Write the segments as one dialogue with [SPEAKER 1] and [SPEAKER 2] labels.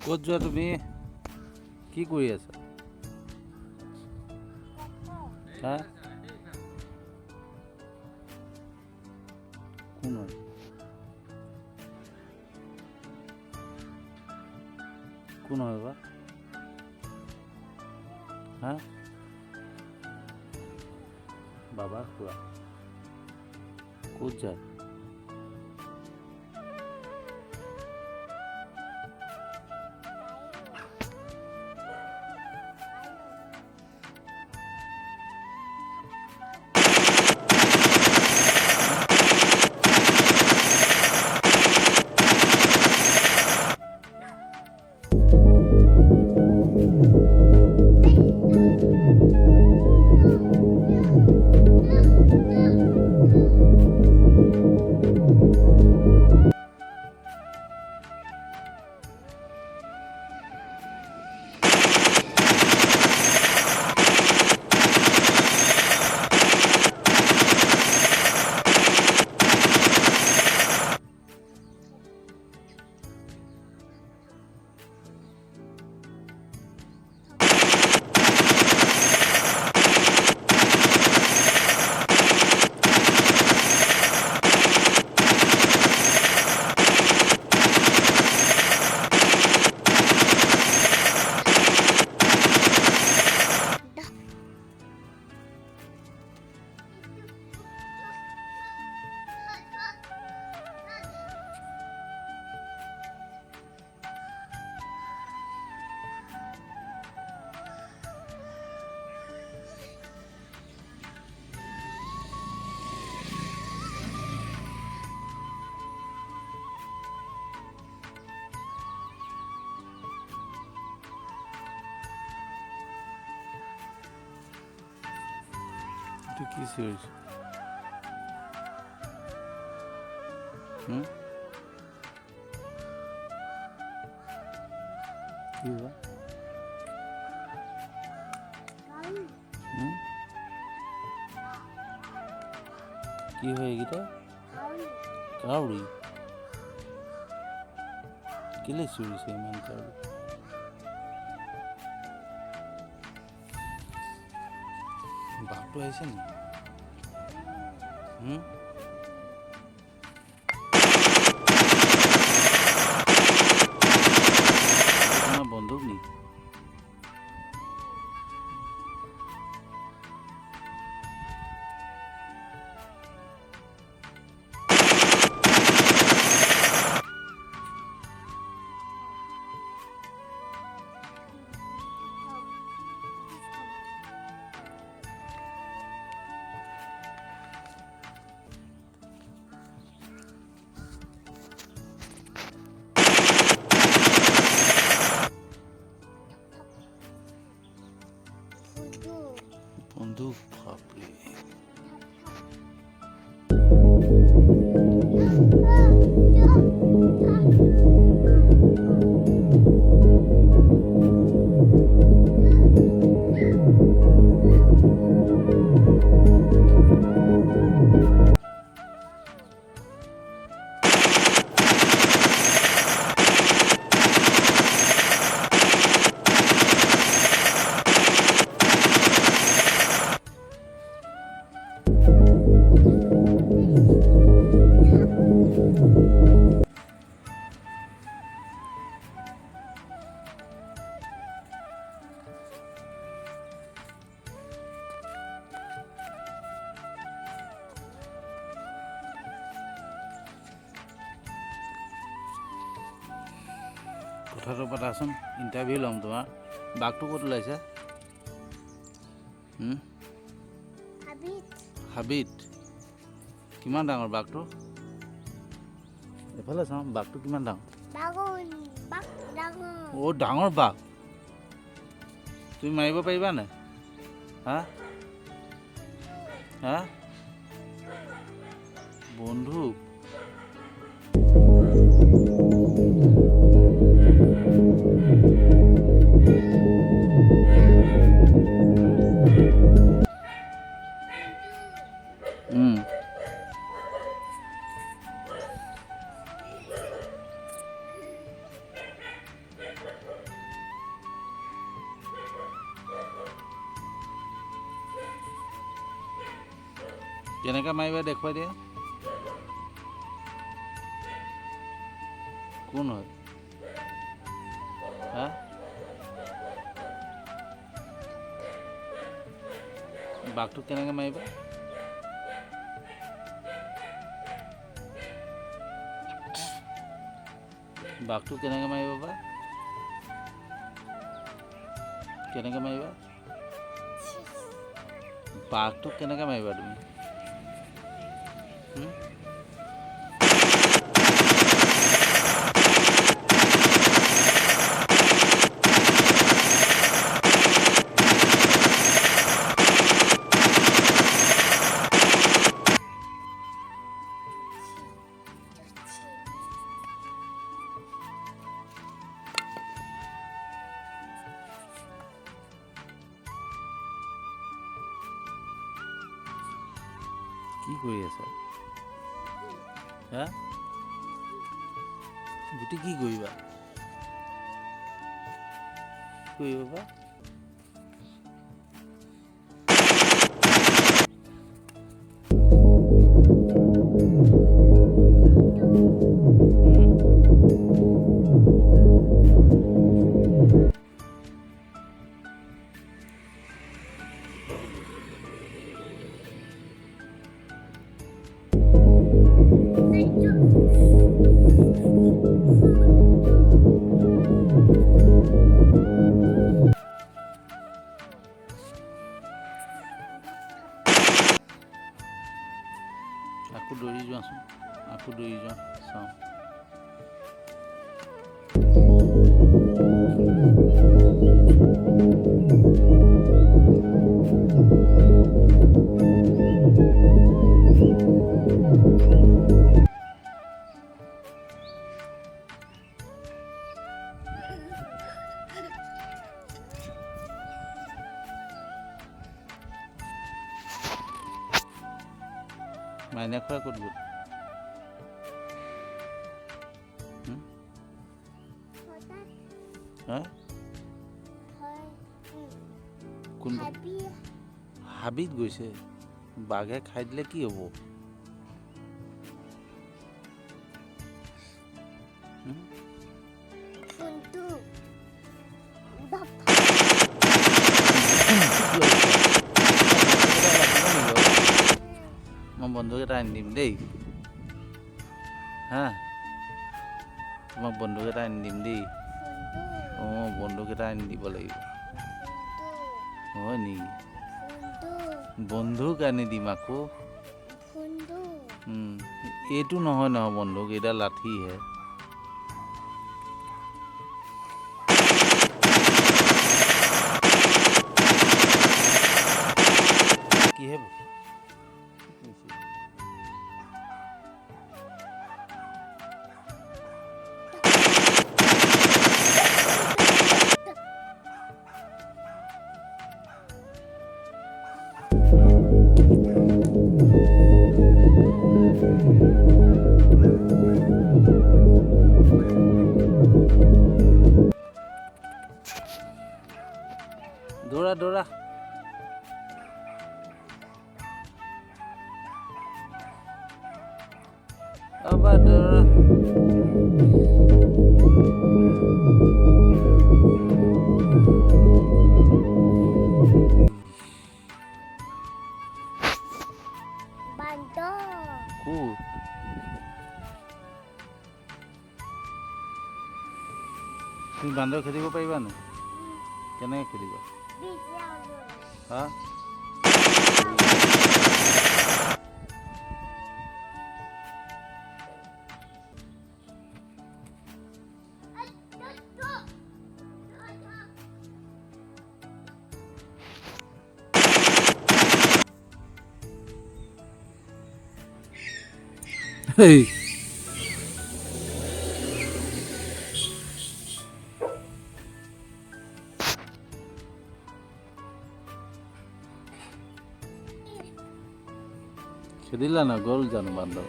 [SPEAKER 1] ক'ত যোৱা তুমি? কি কৰি আছা? হা? কোন হয়? কোন হয় বা? হা? বাবা খুড়া। ক'ত যায়? এইটো কি চিঞৰিছে? কি বা? কি হয় এইকেইটা? কাউৰী। কেলে চিঞৰিছে ইমান কাউৰী? বাঘটো আহিছে নেকি? তোমাৰ বন্ধুক নেকি? বন্দুক, বাপৰে। কথাটো পাতাচোন, ইণ্টাৰভিউ ল'ম তোমাৰ। বাঘটো ক'ত ওলাইছে? হাবিত। কিমান ডাঙৰ বাঘটো? এফালে চাওঁ, বাঘটো কিমান ডাঙৰ? অ' ডাঙৰ বাঘ। তুমি মাৰিব পাৰিবা নাই? হা? বন্ধুক? কেনেকৈ মাৰিবা দেখুৱাই দিয়া। কোন হয়? হা? বাঘটোক কেনেকৈ মাৰিবা? বাঘটোক কেনেকৈ মাৰিবা বা? কেনেকৈ মাৰিবা? বাঘটোক কেনেকৈ মাৰিবা তুমি? কি কৰি আছা? হা? গুটি কি কৰিবা? কৰিবা বা? আকৌ দৌৰি যোৱাচোন, আকৌ দৌৰি যোৱা চাওঁ। মাইনা খুৰা ক'ত গ'ল? হা? কোন হাবিত গৈছে? বাঘে খাই দিলে কি হ'ব? মই বন্ধুক এটা আনি দিম দেই। হা? তোমাক বন্ধুক এটা আনি দিম দেই। অঁ, বন্ধুক এটা আনি দিব লাগিব। হয় নেকি? বন্ধুক আনি দিম আকৌ। এইটো নহয় নহয় বন্ধুক, এইটা লাঠিহে। কিহে দৌৰা দৌৰা। আবা দৌৰা। ক'ত? তুমি বান্দৰ খেদিব পাৰিবা নে? কেনেকৈ খেদিবা? হা? Hey. খেদিলা না গ'ল জানো বান্দৰ?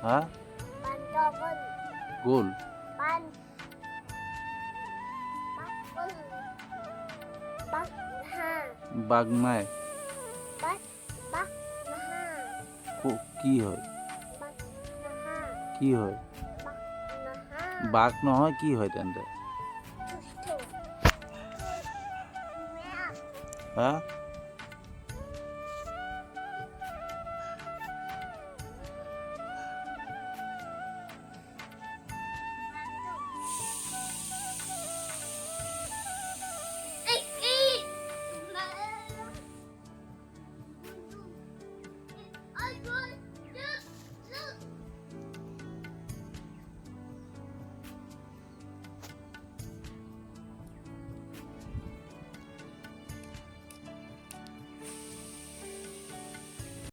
[SPEAKER 1] হা? গ'ল? বাঘ নাই? কি হয় কি হয় বাঘ নহয় কি হয় তেন্তে হা